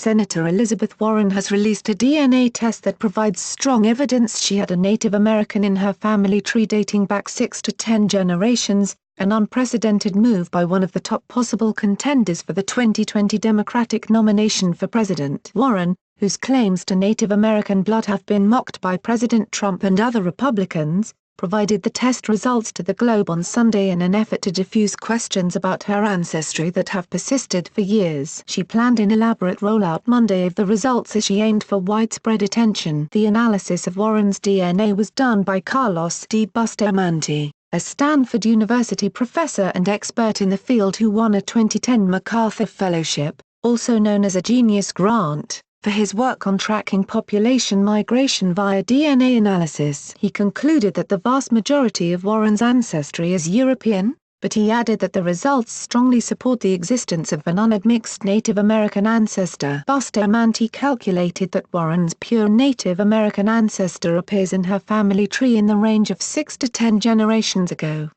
Senator Elizabeth Warren has released a DNA test that provides strong evidence she had a Native American in her family tree dating back 6 to 10 generations, an unprecedented move by one of the top possible contenders for the 2020 Democratic nomination for president. Warren, whose claims to Native American blood have been mocked by President Trump and other Republicans, provided the test results to the Globe on Sunday in an effort to diffuse questions about her ancestry that have persisted for years. She planned an elaborate rollout Monday of the results as she aimed for widespread attention. The analysis of Warren's DNA was done by Carlos D. Bustamante, a Stanford University professor and expert in the field who won a 2010 MacArthur Fellowship, also known as a Genius Grant, for his work on tracking population migration via DNA analysis. He concluded that the vast majority of Warren's ancestry is European, but he added that the results strongly support the existence of an unadmixed Native American ancestor. Bustamante calculated that Warren's pure Native American ancestor appears in her family tree in the range of 6 to 10 generations ago.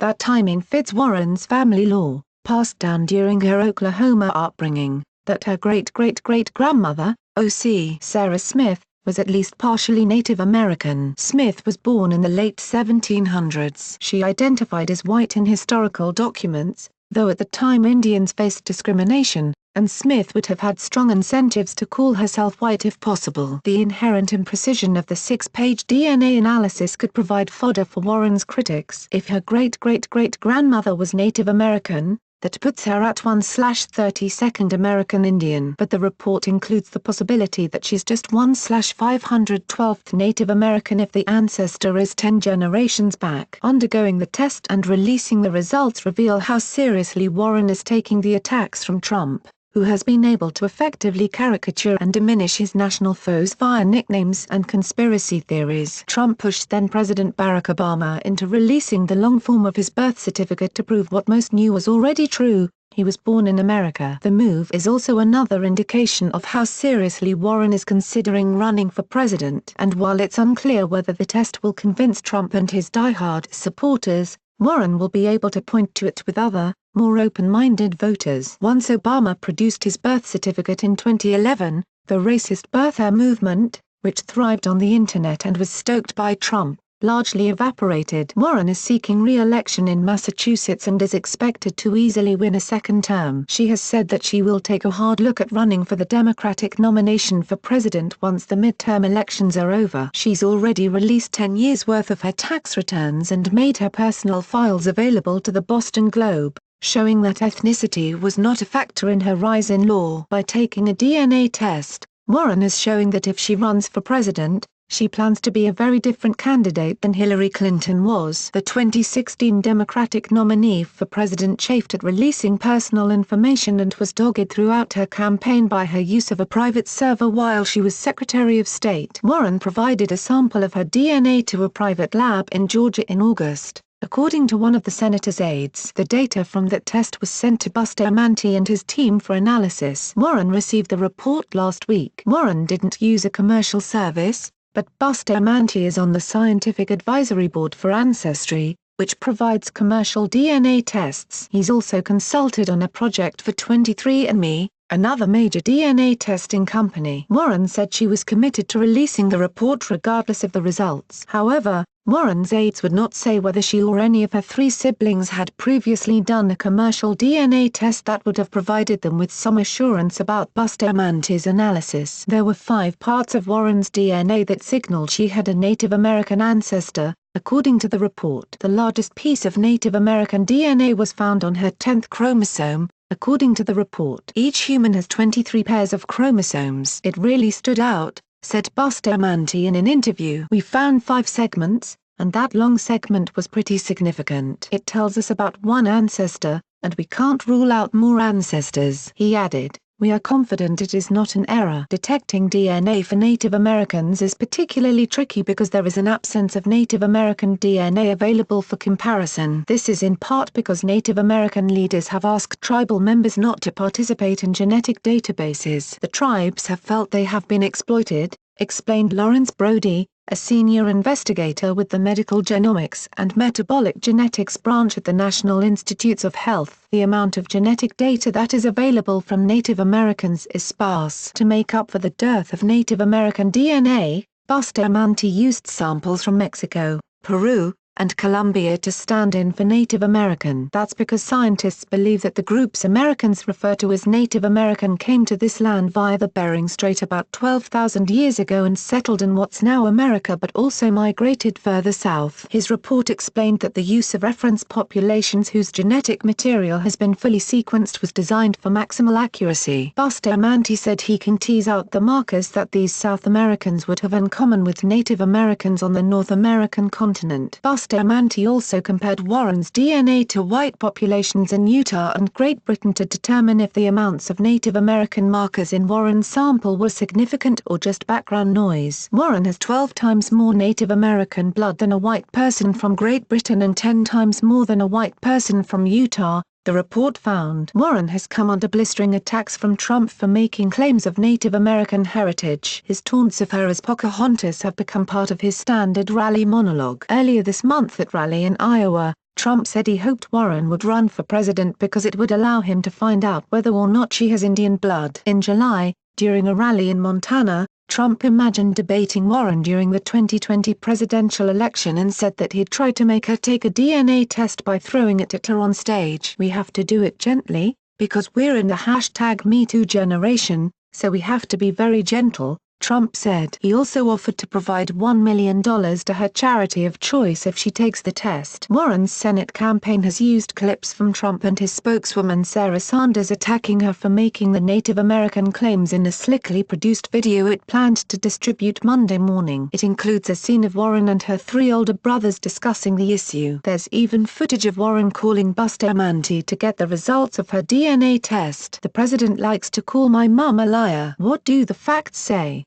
That timing fits Warren's family law, passed down during her Oklahoma upbringing, that her great-great-great-grandmother, O.C. Sarah Smith, was at least partially Native American. Smith was born in the late 1700s. She identified as white in historical documents, though at the time Indians faced discrimination, and Smith would have had strong incentives to call herself white if possible. The inherent imprecision of the 6-page DNA analysis could provide fodder for Warren's critics. If her great-great-great-grandmother was Native American, that puts her at 1/32nd American Indian. But the report includes the possibility that she's just 1/512th Native American if the ancestor is 10 generations back. Undergoing the test and releasing the results reveal how seriously Warren is taking the attacks from Trump, who has been able to effectively caricature and diminish his national foes via nicknames and conspiracy theories. Trump pushed then-President Barack Obama into releasing the long form of his birth certificate to prove what most knew was already true: he was born in America. The move is also another indication of how seriously Warren is considering running for president. And while it's unclear whether the test will convince Trump and his diehard supporters, Warren will be able to point to it with other, more open-minded voters. Once Obama produced his birth certificate in 2011, the racist birther movement, which thrived on the internet and was stoked by Trump, largely evaporated. Warren is seeking re-election in Massachusetts and is expected to easily win a second term. She has said that she will take a hard look at running for the Democratic nomination for president once the midterm elections are over. She's already released 10 years' worth of her tax returns and made her personal files available to the Boston Globe, showing that ethnicity was not a factor in her rise in law. By taking a DNA test, Warren is showing that if she runs for president, she plans to be a very different candidate than Hillary Clinton was. The 2016 Democratic nominee for president chafed at releasing personal information and was dogged throughout her campaign by her use of a private server while she was Secretary of State. Warren provided a sample of her DNA to a private lab in Georgia in August. According to one of the senator's aides, the data from that test was sent to Bustamante and his team for analysis. Warren received the report last week. Warren didn't use a commercial service, but Bustamante is on the Scientific Advisory Board for Ancestry, which provides commercial DNA tests. He's also consulted on a project for 23andMe, another major DNA testing company. Warren said she was committed to releasing the report regardless of the results. However, Warren's aides would not say whether she or any of her 3 siblings had previously done a commercial DNA test that would have provided them with some assurance about Bustamante's analysis. There were 5 parts of Warren's DNA that signaled she had a Native American ancestor, according to the report. The largest piece of Native American DNA was found on her 10th chromosome, according to the report. Each human has 23 pairs of chromosomes. It really stood out, said Bustamante in an interview. We found 5 segments, and that long segment was pretty significant. It tells us about one ancestor, and we can't rule out more ancestors. He added, we are confident it is not an error. Detecting DNA for Native Americans is particularly tricky because there is an absence of Native American DNA available for comparison. This is in part because Native American leaders have asked tribal members not to participate in genetic databases. The tribes have felt they have been exploited, explained Lawrence Brody, a senior investigator with the Medical Genomics and Metabolic Genetics branch at the National Institutes of Health. The amount of genetic data that is available from Native Americans is sparse. To make up for the dearth of Native American DNA, Bustamante used samples from Mexico, Peru, and Colombia to stand in for Native American. That's because scientists believe that the groups Americans refer to as Native American came to this land via the Bering Strait about 12,000 years ago and settled in what's now America but also migrated further south. His report explained that the use of reference populations whose genetic material has been fully sequenced was designed for maximal accuracy. Bustamante said he can tease out the markers that these South Americans would have in common with Native Americans on the North American continent. Bustamante also compared Warren's DNA to white populations in Utah and Great Britain to determine if the amounts of Native American markers in Warren's sample were significant or just background noise. Warren has 12 times more Native American blood than a white person from Great Britain and 10 times more than a white person from Utah, the report found. Warren has come under blistering attacks from Trump for making claims of Native American heritage. His taunts of her as Pocahontas have become part of his standard rally monologue. Earlier this month at rally in Iowa, Trump said he hoped Warren would run for president because it would allow him to find out whether or not she has Indian blood. In July, during a rally in Montana, Trump imagined debating Warren during the 2020 presidential election and said that he'd try to make her take a DNA test by throwing it at her on stage. "We have to do it gently, because we're in the #MeToo generation, so we have to be very gentle," Trump said. He also offered to provide $1 million to her charity of choice if she takes the test. Warren's Senate campaign has used clips from Trump and his spokeswoman Sarah Sanders attacking her for making the Native American claims in a slickly produced video it planned to distribute Monday morning. It includes a scene of Warren and her 3 older brothers discussing the issue. There's even footage of Warren calling Bustamante to get the results of her DNA test. "The president likes to call my mom a liar. What do the facts say?"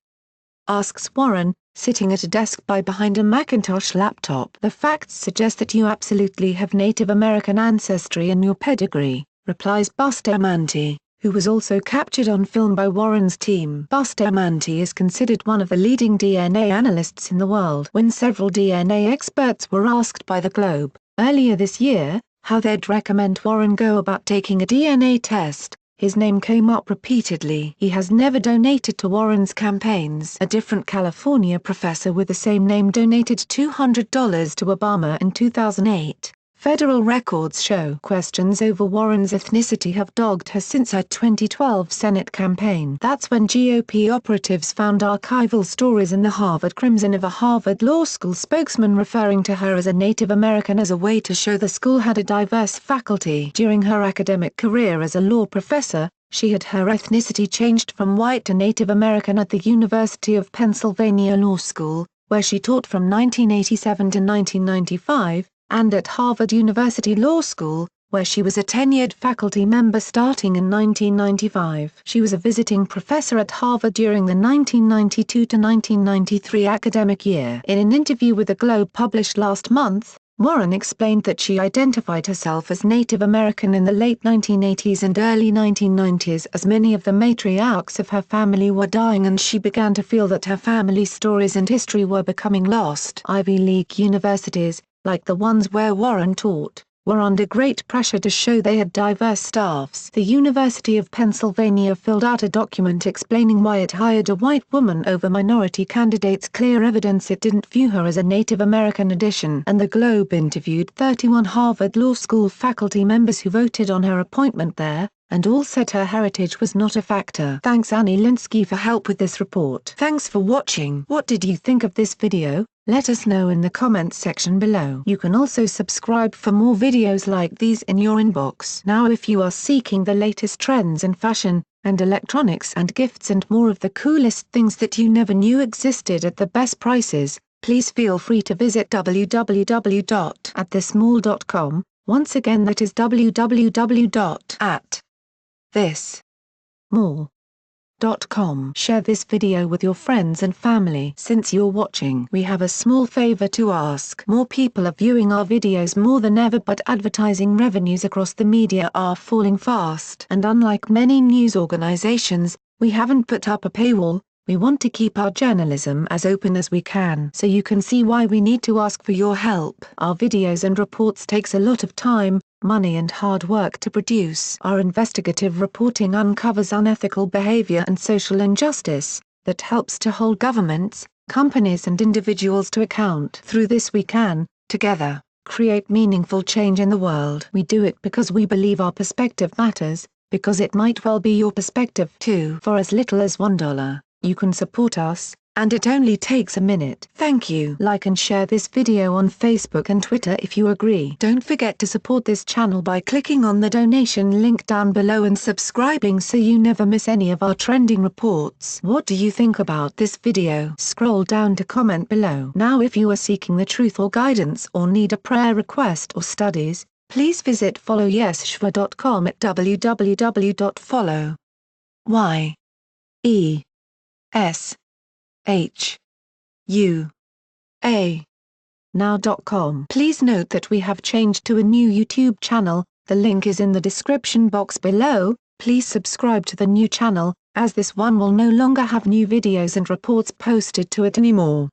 asks Warren, sitting at a desk behind a Macintosh laptop. "The facts suggest that you absolutely have Native American ancestry in your pedigree," replies Bustamante, who was also captured on film by Warren's team. Bustamante is considered one of the leading DNA analysts in the world. When several DNA experts were asked by the Globe, earlier this year, how they'd recommend Warren go about taking a DNA test, his name came up repeatedly. He has never donated to Warren's campaigns. A different California professor with the same name donated $200 to Obama in 2008. Federal records show questions over Warren's ethnicity have dogged her since her 2012 Senate campaign. That's when GOP operatives found archival stories in the Harvard Crimson of a Harvard Law School spokesman referring to her as a Native American as a way to show the school had a diverse faculty. During her academic career as a law professor, she had her ethnicity changed from white to Native American at the University of Pennsylvania Law School, where she taught from 1987 to 1995, and at Harvard University Law School, where she was a tenured faculty member starting in 1995. She was a visiting professor at Harvard during the 1992 to 1993 academic year. In an interview with the Globe published last month, Warren explained that she identified herself as Native American in the late 1980s and early 1990s as many of the matriarchs of her family were dying and she began to feel that her family's stories and history were becoming lost. Ivy League universities, like the ones where Warren taught, were under great pressure to show they had diverse staffs. The University of Pennsylvania filled out a document explaining why it hired a white woman over minority candidates, clear evidence it didn't view her as a Native American addition. And the Globe interviewed 31 Harvard Law School faculty members who voted on her appointment there, and all said her heritage was not a factor. Thanks Annie Linsky for help with this report. Thanks for watching. What did you think of this video? Let us know in the comments section below. You can also subscribe for more videos like these in your inbox. Now if you are seeking the latest trends in fashion, and electronics and gifts and more of the coolest things that you never knew existed at the best prices, please feel free to visit www.atthismall.com. Once again that is www.atthismall.com. Share this video with your friends and family. Since you're watching, we have a small favor to ask. More people are viewing our videos more than ever, but advertising revenues across the media are falling fast. And unlike many news organizations, we haven't put up a paywall. We want to keep our journalism as open as we can, so you can see why we need to ask for your help. Our videos and reports takes a lot of time, money and hard work to produce. Our investigative reporting uncovers unethical behavior and social injustice that helps to hold governments, companies and individuals to account. Through this we can, together, create meaningful change in the world. We do it because we believe our perspective matters, because it might well be your perspective too. For as little as $1, you can support us, and it only takes a minute. Thank you. Like and share this video on Facebook and Twitter if you agree. Don't forget to support this channel by clicking on the donation link down below and subscribing so you never miss any of our trending reports. What do you think about this video? Scroll down to comment below. Now if you are seeking the truth or guidance or need a prayer request or studies, please visit followyesshua.com at www.follow.now.com. Please note that we have changed to a new YouTube channel, the link is in the description box below. Please subscribe to the new channel, as this one will no longer have new videos and reports posted to it anymore.